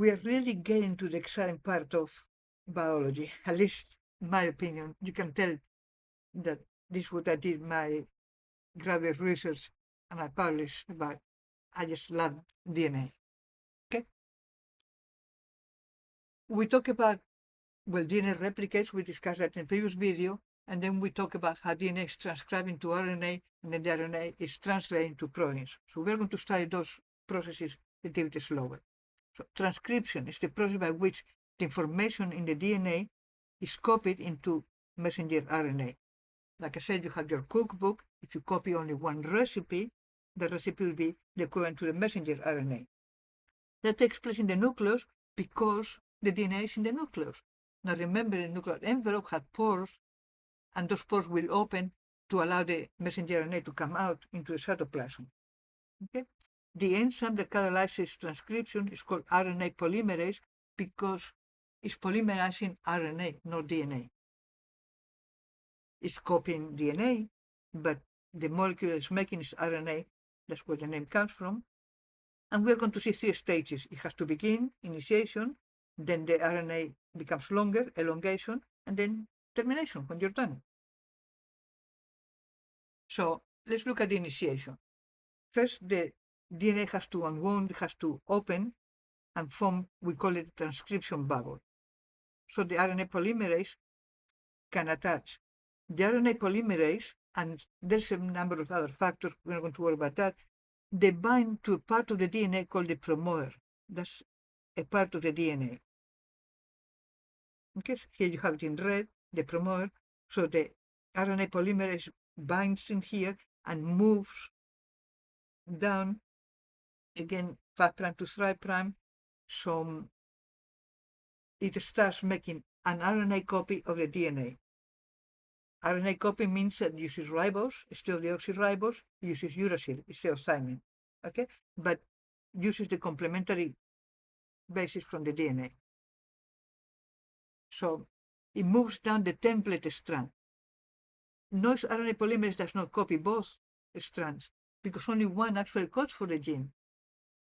we are really getting to the exciting part of biology, at least in my opinion. You can tell that this is what I did my graduate research and I published about. I just love DNA. Okay. We talk about, well, DNA replicates. We discussed that in the previous video. And then we talk about how DNA is transcribed into RNA, and then the RNA is translated into proteins. So we're going to study those processes a little bit slower. So transcription is the process by which the information in the DNA is copied into messenger RNA. Like I said, you have your cookbook. If you copy only one recipe, the recipe will be the equivalent to the messenger RNA. That takes place in the nucleus because the DNA is in the nucleus. Now remember, the nuclear envelope has pores, and those pores will open to allow the messenger RNA to come out into the cytoplasm. Okay? The enzyme that catalyzes transcription is called RNA polymerase because it's polymerizing RNA, not DNA. It's copying DNA, but the molecule it's making is RNA. That's where the name comes from. And we're going to see 3 stages. It has to begin, initiation, then the RNA becomes longer, elongation, and then termination, when you're done. So let's look at the initiation. First, the DNA has to unwound, has to open and form, we call it transcription bubble. So the RNA polymerase can attach. The RNA polymerase, and there's a number of other factors, we're not going to worry about that, they bind to a part of the DNA called the promoter. That's a part of the DNA. Okay, so here you have it in red, the promoter. So the RNA polymerase binds in here and moves down again 5' to 3'. So it starts making an RNA copy of the DNA. RNA copy means that it uses ribose instead of the oxyribose, it uses uracil instead of thymine. Okay, but uses the complementary basis from the DNA. So it moves down the template strand. Notice RNA polymerase does not copy both strands because only one actually codes for the gene.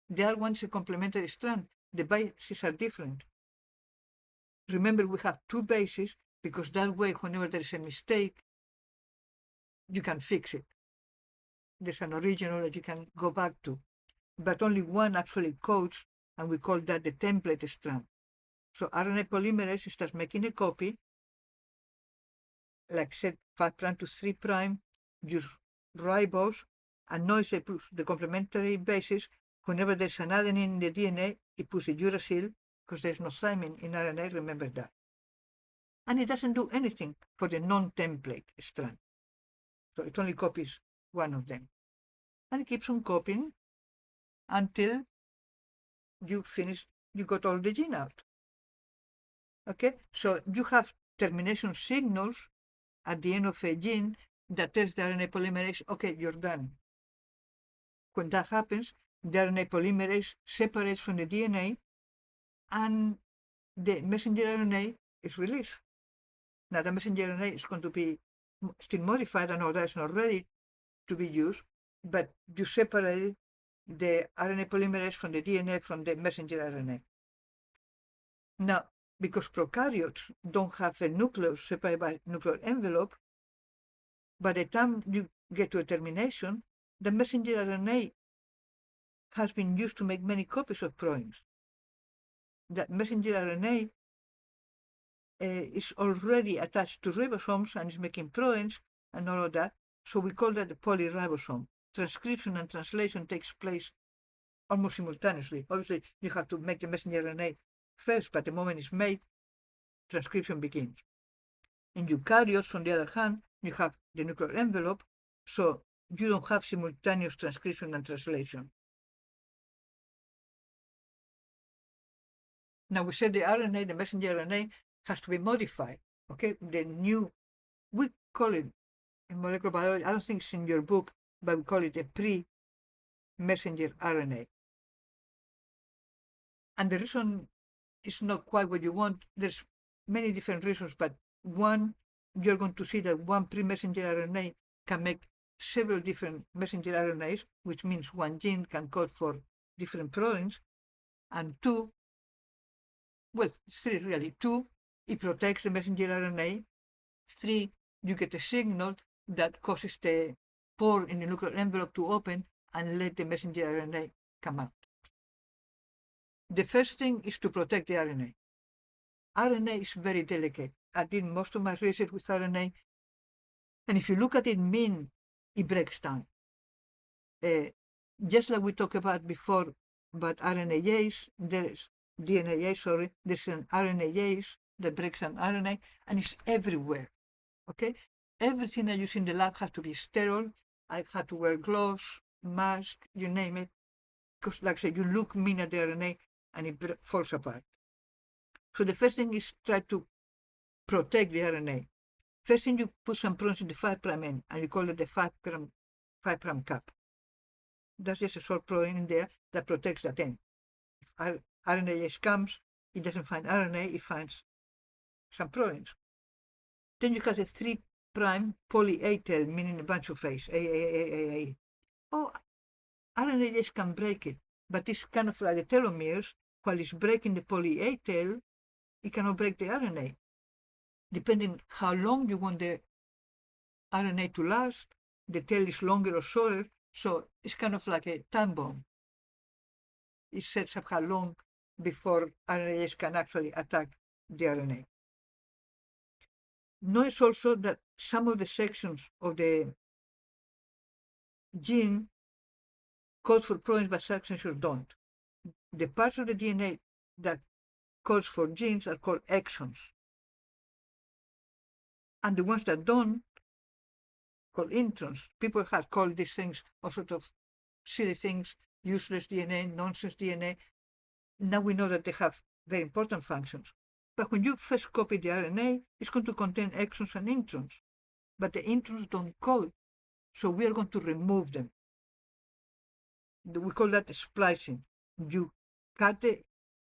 The other one is a complementary strand. The bases are different. Remember, we have 2 bases because that way, whenever there is a mistake, you can fix it. There's an original that you can go back to. But only one actually codes, and we call that the template strand. So RNA polymerase starts making a copy, like I said, 5' to 3', use ribose, and notice they put the complementary bases. Whenever there's an adenine in the DNA, it puts a uracil, because there's no thymine in RNA, remember that. And it doesn't do anything for the non-template strand. So it only copies one of them. And it keeps on copying until you finish, you got all the gene out. Okay, so you have termination signals at the end of a gene that tells the RNA polymerase, okay, you're done. When that happens, the RNA polymerase separates from the DNA and the messenger RNA is released. Now the messenger RNA is going to be still modified, and all that is not ready to be used, but you separate the RNA polymerase from the DNA from the messenger RNA. Now, because prokaryots don't have a nucleus separated by nuclear envelope, by the time you get to a termination, the messenger RNA has been used to make many copies of proteins. That messenger RNA is already attached to ribosomes and is making proteins and all of that. So we call that the polyribosome. Transcription and translation takes place almost simultaneously. Obviously, you have to make the messenger RNA first, but the moment it's made, transcription begins. In eukaryots, on the other hand, you have the nuclear envelope, so you don't have simultaneous transcription and translation. Now we said the RNA, the messenger RNA, has to be modified. Okay, the new, we call it in molecular biology, I don't think it's in your book, but we call it a pre-messenger RNA. And the reason is not quite what you want. There's many different reasons, but one, you're going to see that one pre-messenger RNA can make several different messenger RNAs, which means one gene can code for different proteins. And 2, Well, 3 really. 2, it protects the messenger RNA. 3, you get a signal that causes the pore in the nuclear envelope to open and let the messenger RNA come out. The first thing is to protect the RNA. RNA is very delicate. I did most of my research with RNA, and if you look at it mean, it breaks down. Just like we talked about before about RNase, there's DNase, sorry, there's an RNase that breaks down RNA, and it's everywhere. Okay? Everything I use in the lab has to be sterile. I had to wear gloves, mask, you name it, because like I said, you look mean at the RNA and it falls apart. So the first thing is try to protect the RNA. First thing, you put some prons in the 5' end, and you call it the 5' cap. That's just a short protein in there that protects that end. If RNase comes, it doesn't find RNA, it finds some proteins. Then you have the 3' polyA tail, meaning a bunch of A's, A. Oh, RNase can break it, but it's kind of like the telomeres. While it's breaking the polyA tail, it cannot break the RNA. Depending how long you want the RNA to last, the tail is longer or shorter, so it's kind of like a time bomb. It sets up how long before RNase can actually attack the RNA. Notice also that some of the sections of the gene code for proteins, but some sections don't. The parts of the DNA that codes for genes are called exons. And the ones that don't, called introns. People have called these things all sorts of silly things, useless DNA, nonsense DNA. Now we know that they have very important functions. But when you first copy the RNA, it's going to contain exons and introns. But the introns don't code, so we are going to remove them. We call that splicing. You cut the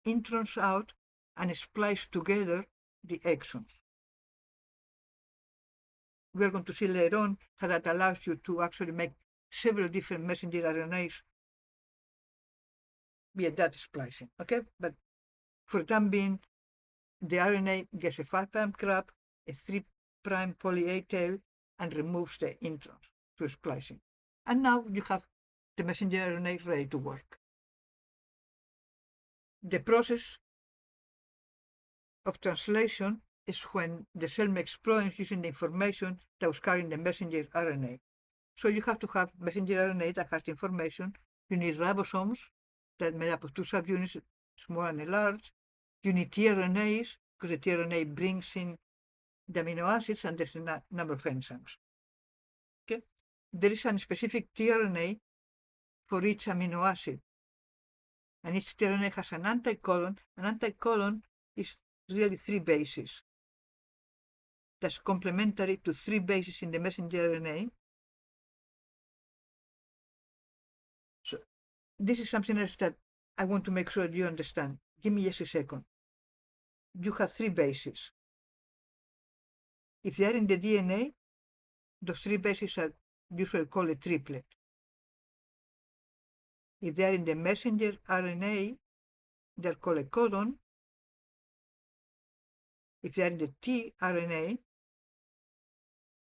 introns out and splice together the exons. We are going to see later on how that allows you to actually make several different messenger RNAs via that splicing, okay? But for the time being, the RNA gets a 5' cap, a 3' polyA tail, and removes the introns through splicing. And now you have the messenger RNA ready to work. The process of translation is when the cell makes proteins using the information that was carrying the messenger RNA. So you have to have messenger RNA that has the information. You need ribosomes that are made up of 2 subunits, small and large. You need tRNAs, because the tRNA brings in the amino acids, and there's a number of enzymes. Okay? There is a specific tRNA for each amino acid. And each tRNA has an anticodon. An anticodon is really 3 bases. That's complementary to 3 bases in the messenger RNA. So this is something else that I want to make sure you understand. Give me just a second. You have 3 bases. If they are in the DNA, those 3 bases are usually called a triplet. If they are in the messenger RNA, they're called a codon. If they are in the tRNA,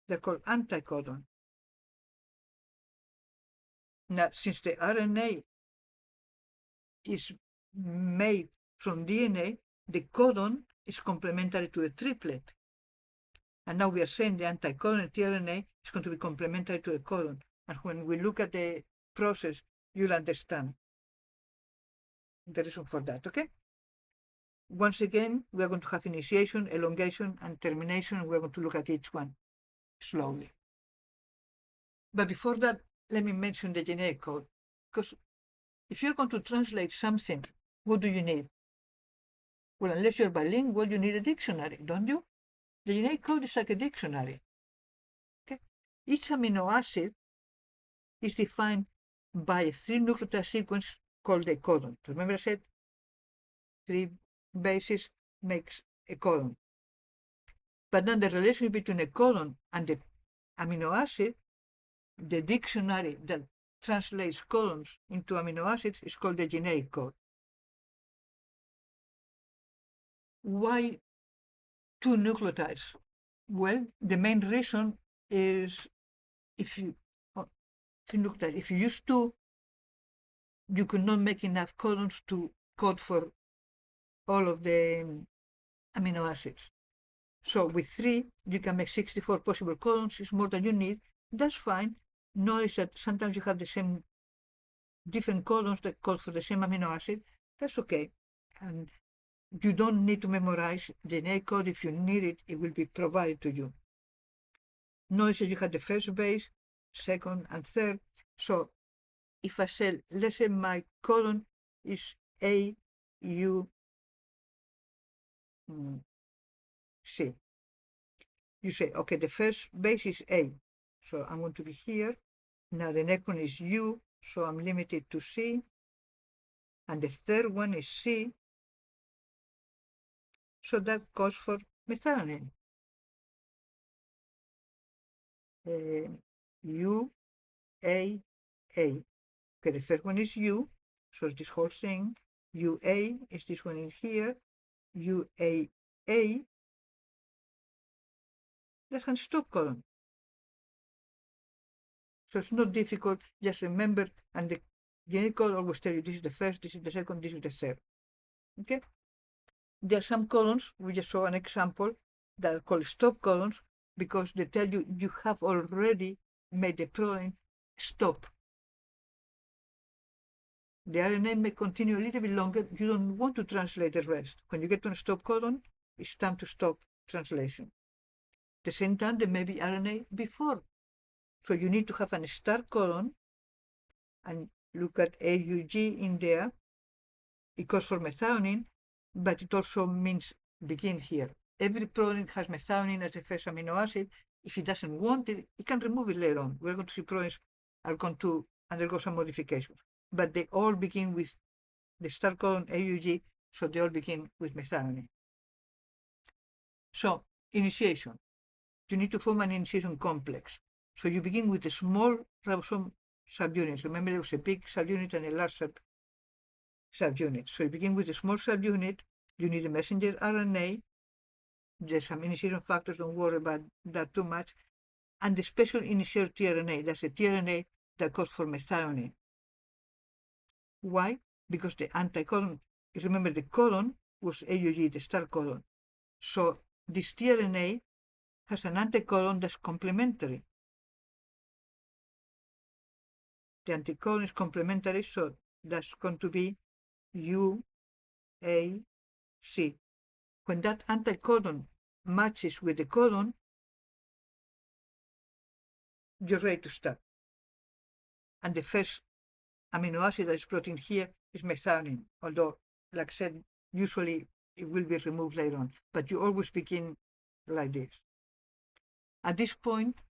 they're called anticodon. Now, since the RNA is made from DNA, the codon is complementary to the triplet. And now we are saying the anticodon tRNA is going to be complementary to the codon. And when we look at the process, you'll understand the reason for that, okay? Once again, we are going to have initiation, elongation, and termination, and we're going to look at each one slowly. But before that, let me mention the genetic code, because if you're going to translate something, what do you need? Well, unless you're bilingual, you need a dictionary, don't you? The genetic code is like a dictionary. Okay? Each amino acid is defined by a 3 nucleotide sequence called a codon. Remember I said 3 bases makes a codon. But then the relationship between a codon and the amino acid, the dictionary that translates codons into amino acids, is called the genetic code. Why 2 nucleotides? Well, the main reason is if you use 2, you could not make enough codons to code for all of the amino acids. So with 3, you can make 64 possible codons. It's more than you need. That's fine. Notice that sometimes you have the same different codons that code for the same amino acid. That's okay. And you don't need to memorize the DNA code. If you need it, it will be provided to you. Notice that you have the first base, second, and third. So if I say, let's say my codon is A, U, C. You say, okay, the first base is A. So I'm going to be here. Now the next one is U, so I'm limited to C. And the third one is C. So that goes for methionine. U, A, A. Okay, the first one is U, so this whole thing. UA is this one in here. UAA. That's a stop codon. So it's not difficult. Just remember, and the DNA code always tell you this is the first, this is the second, this is the third. Okay? There are some codons, we just saw an example, that are called stop codons because they tell you you have already made the protein stop. The RNA may continue a little bit longer. You don't want to translate the rest. When you get to a stop codon, it's time to stop translation. At the same time, there may be RNA before. So you need to have a start codon, and look at AUG in there. It goes for methionine, but it also means begin here. Every protein has methionine as the first amino acid. If it doesn't want it, it can remove it later on. We're going to see proteins are going to undergo some modifications. But they all begin with the start codon AUG, so they all begin with methionine. So, initiation. You need to form an initiation complex. So you begin with a small ribosome subunit. Remember, there was a big subunit and a large subunit. So you begin with a small subunit. You need a messenger RNA. There's some initiation factors, don't worry about that too much. And the special initiator tRNA, that's a tRNA that goes for methionine. Why? Because the anticodon, remember the codon was AUG, the start codon. So this tRNA has an anticodon that's complementary. The anticodon is complementary, so that's going to be UAC. When that anticodon matches with the codon, you're ready to start. And the first amino acid that is protein here is methionine, although, like I said, usually it will be removed later on, but you always begin like this. At this point,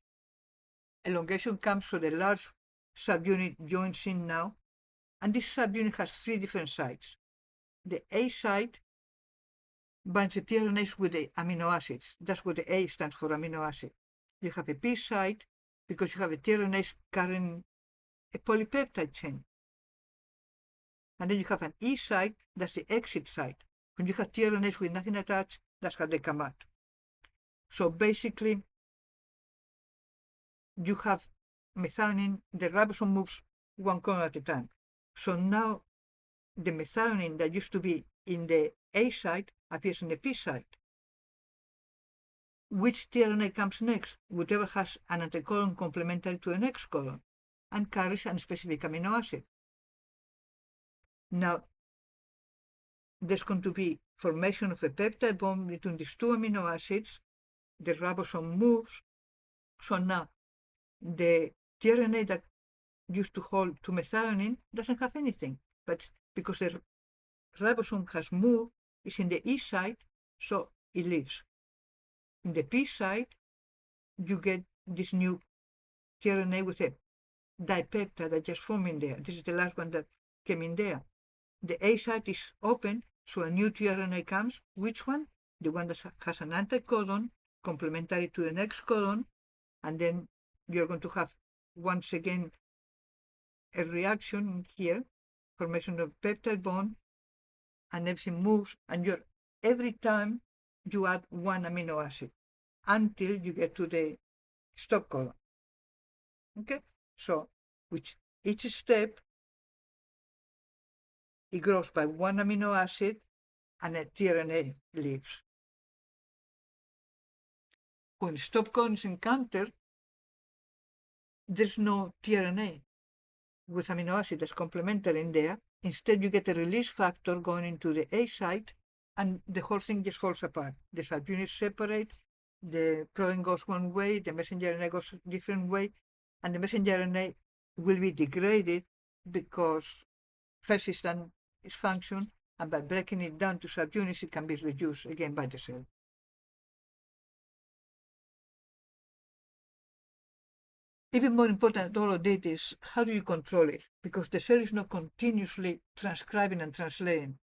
elongation comes, so the large subunit joins in now, and this subunit has 3 different sites. The A site binds the tRNAs with the amino acids. That's what the A stands for, amino acid. You have a P site because you have a tRNAs carrying a polypeptide chain. And then you have an E site, that's the exit site. When you have tRNAs with nothing attached, that's how they come out. So basically, you have methionine, the ribosome moves one codon at a time. So now the methionine that used to be in the A site appears in the P site. Which tRNA comes next? Whatever has an anticodon complementary to an X codon and carries a specific amino acid. Now, there's going to be formation of a peptide bond between these 2 amino acids. The ribosome moves. So now, the tRNA that used to hold to methionine doesn't have anything, but because the ribosome has moved, it's in the E site, so it leaves. In the P site, you get this new tRNA with a dipeptide that just formed in there. This is the last one that came in there. The A site is open, so a new tRNA comes. Which one? The one that has an anticodon complementary to an X codon, and then you're going to have once again a reaction here, formation of peptide bond, and everything moves, and you're every time you add one amino acid until you get to the stop codon. Okay, so with each step, it grows by one amino acid and a tRNA leaves. When stop codon is encountered, there's no tRNA with amino acid as complementary in there. Instead, you get a release factor going into the A site, and the whole thing just falls apart. The subunits separate, the protein goes one way, the messenger RNA goes a different way, and the messenger RNA will be degraded because first it's done its function, and by breaking it down to subunits, it can be reduced again by the cell. Even more important than all of that is how do you control it? Because the cell is not continuously transcribing and translating.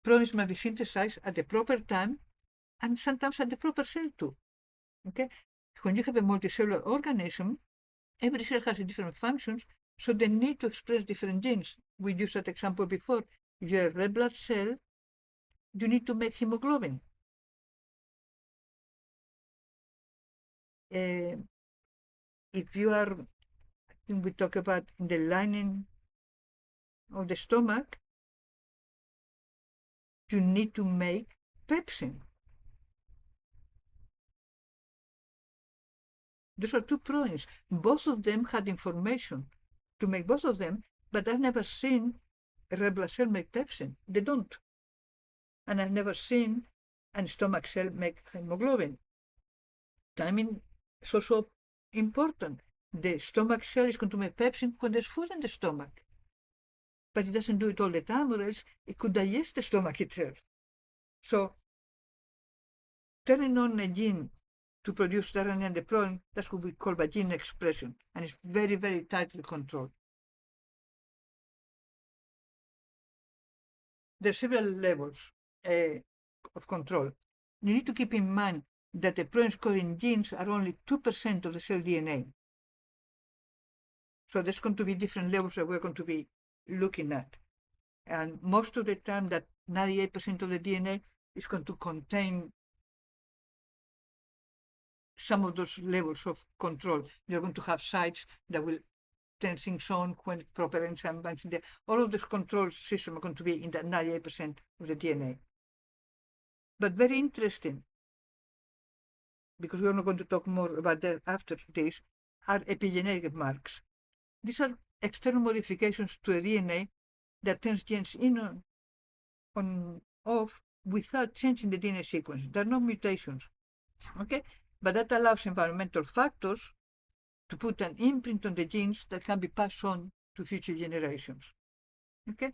Proteins must be synthesized at the proper time and sometimes at the proper cell too. Okay? When you have a multicellular organism, every cell has different functions, so they need to express different genes. We used that example before. If you're a red blood cell, you need to make hemoglobin. If you are, I think we talk about in the lining of the stomach, you need to make pepsin. Those are two proteins. Both of them had information to make both of them, but I've never seen a red blood cell make pepsin. They don't. And I've never seen a stomach cell make hemoglobin. Timing is also important. The stomach cell is going to make pepsin when there's food in the stomach. But it doesn't do it all the time, or else it could digest the stomach itself. So, turning on a gene to produce the RNA and the protein, that's what we call by gene expression, and it's very, very tightly controlled. There are several levels of control. You need to keep in mind that the protein-coding genes are only 2% of the cell DNA. So there's going to be different levels that we're going to be looking at. And most of the time, that 98% of the DNA is going to contain some of those levels of control. You're going to have sites that will turn things on when proper enzyme binds in there. All of this control system are going to be in that 98% of the DNA. But very interesting, because we're not going to talk more about that after this, are epigenetic marks. These are external modifications to a DNA that turns genes in on off without changing the DNA sequence. There are no mutations. Okay? But that allows environmental factors to put an imprint on the genes that can be passed on to future generations. Okay?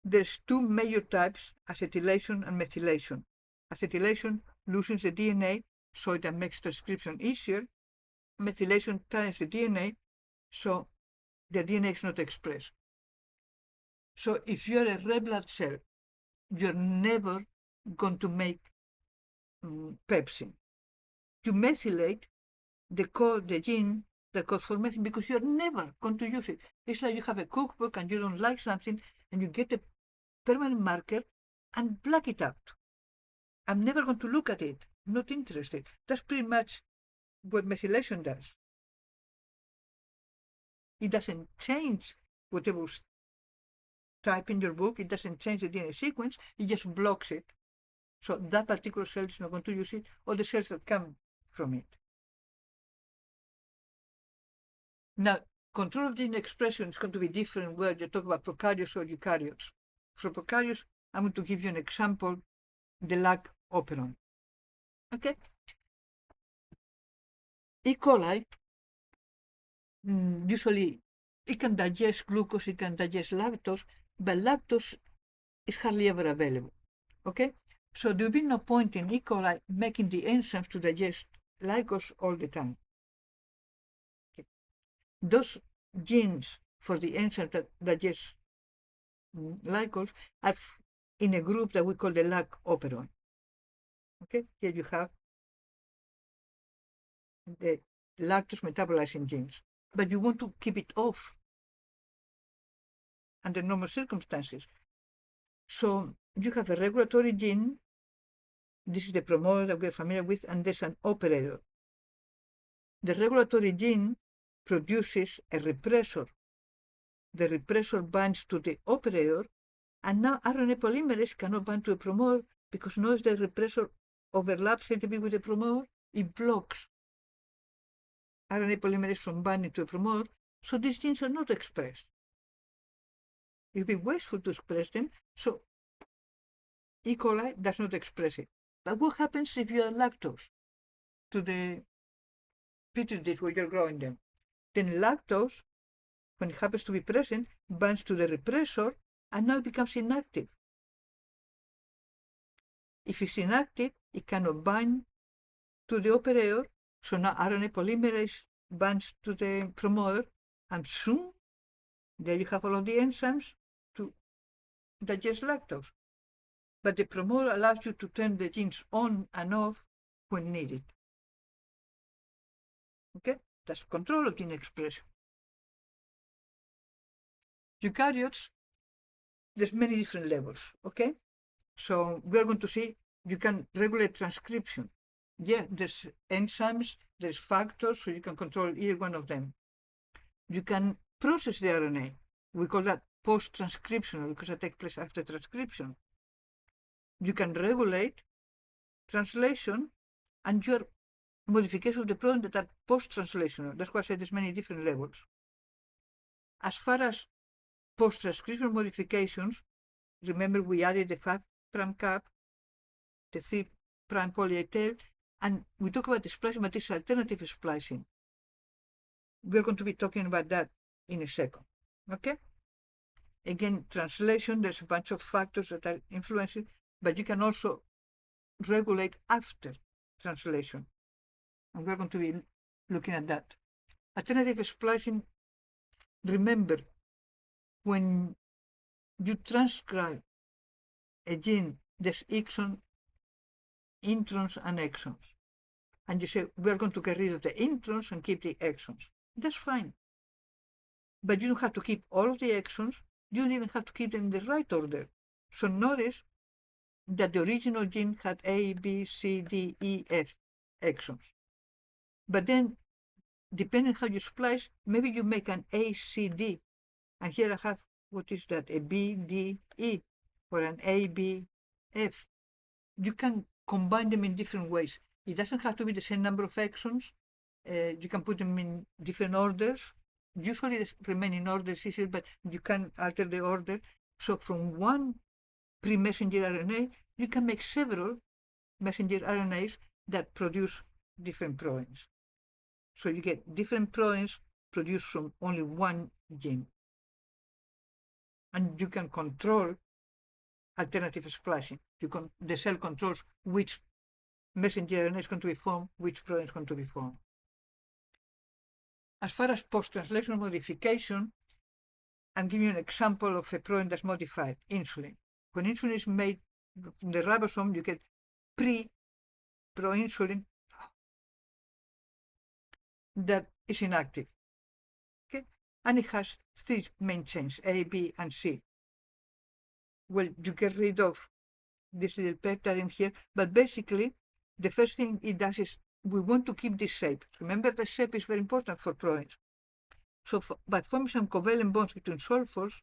There's two major types, acetylation and methylation. Acetylation loosens the DNA so that makes transcription easier. Methylation ties the DNA so the DNA is not expressed. So if you're a red blood cell, you're never going to make pepsin. You methylate the gene that codes for methylation because you're never going to use it. It's like you have a cookbook and you don't like something and you get a permanent marker and black it out. I'm never going to look at it. I'm not interested. That's pretty much what methylation does. It doesn't change whatever was typed in your book. It doesn't change the DNA sequence. It just blocks it. So that particular cell is not going to use it, or the cells that come from it. Now, control of gene expression is going to be different whether you talk about prokaryotes or eukaryotes. For prokaryotes, I'm going to give you an example, the lag operon. Okay? E. coli, usually it can digest glucose, it can digest lactose, but lactose is hardly ever available. Okay? So there will be no point in E. coli making the enzymes to digest glucose all the time. Okay. Those genes for the enzyme that digest glucose are in a group that we call the lag operon. Okay, here you have the lactose metabolizing genes, but you want to keep it off under normal circumstances. So you have a regulatory gene. This is the promoter that we're familiar with, and there's an operator. The regulatory gene produces a repressor. The repressor binds to the operator, and now RNA polymerase cannot bind to a promoter because notice the repressor overlaps a little bit with the promoter. It blocks RNA polymerase from binding to a promoter, so these genes are not expressed. It would be wasteful to express them, so E. coli does not express it. But what happens if you add lactose to the petri dish where you're growing them? Then lactose, when it happens to be present, binds to the repressor, and now it becomes inactive. If it's inactive, it cannot bind to the operator, so now RNA polymerase binds to the promoter, and soon there you have all of the enzymes to digest lactose. But the promoter allows you to turn the genes on and off when needed. Okay, that's control of gene expression. Eukaryots, there's many different levels, okay? So we're going to see you can regulate transcription. Yeah, there's enzymes, there's factors, so you can control either one of them. You can process the RNA. We call that post-transcriptional because it takes place after transcription. You can regulate translation and your modification of the protein that are post-translational. That's why I said there's many different levels. As far as post-transcriptional modifications, remember we added the 5' cap, the 3' polyA tail, and we talk about the splicing, but it's alternative splicing. We're going to be talking about that in a second. Okay? Again, translation, there's a bunch of factors that are influencing, but you can also regulate after translation. And we're going to be looking at that. Alternative splicing, remember, when you transcribe a gene, there's introns and exons. And you say, we're going to get rid of the introns and keep the exons. That's fine. But you don't have to keep all of the exons. You don't even have to keep them in the right order. So notice that the original gene had A, B, C, D, E, F exons. But then, depending how you splice, maybe you make an A, C, D. And here I have, what is that, a B, D, E, or an A, B, F. You can combine them in different ways. It doesn't have to be the same number of exons. You can put them in different orders. Usually the remaining order is easier, but you can alter the order. So from one pre-messenger RNA, you can make several messenger RNAs that produce different proteins. So you get different proteins produced from only one gene. And you can control alternative splicing. The cell controls which messenger RNA is going to be formed, which protein is going to be formed. As far as post-translational modification, I'm giving you an example of a protein that's modified, insulin. When insulin is made from the ribosome, you get proinsulin that is inactive. Okay? And it has 3 main chains, A, B, and C. Well, you get rid of this little peptide in here, but basically, the first thing it does is we want to keep this shape. Remember, the shape is very important for proteins. So by forming some covalent bonds between sulfurs,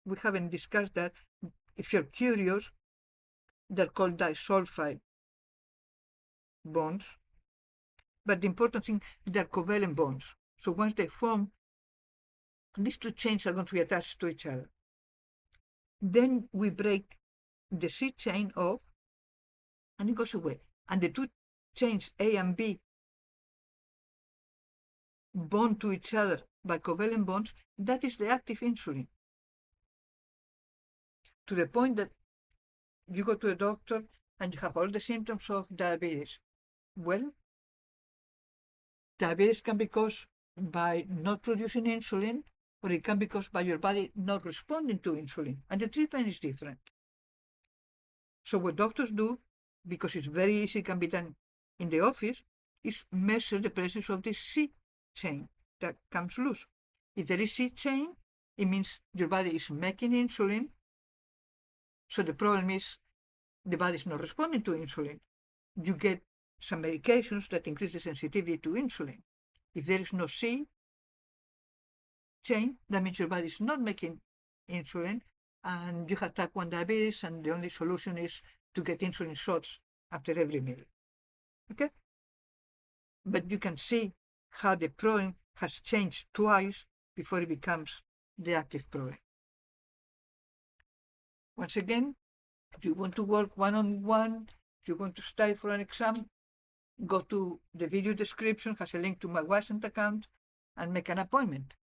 we haven't discussed that. If you're curious, they're called disulfide bonds. But the important thing, they're covalent bonds. So once they form, these 2 chains are going to be attached to each other. Then we break the C chain off, and it goes away. And the 2 chains, A and B, bond to each other by covalent bonds. That is the active insulin. To the point that you go to a doctor and you have all the symptoms of diabetes. Well, diabetes can be caused by not producing insulin, or it can be caused by your body not responding to insulin. And the treatment is different. So what doctors do, because it's very easy, can be done in the office, is measure the presence of this C chain that comes loose. If there is C chain, it means your body is making insulin, So the problem is the body is not responding to insulin. You get some medications that increase the sensitivity to insulin. If there is no C chain, that means your body is not making insulin, and you have type 1 diabetes, and the only solution is to get insulin shots after every meal. Okay? But you can see how the protein has changed twice before it becomes the active protein. Once again, if you want to work one-on-one, if you want to study for an exam, go to the video description, has a link to my Washington account, and make an appointment.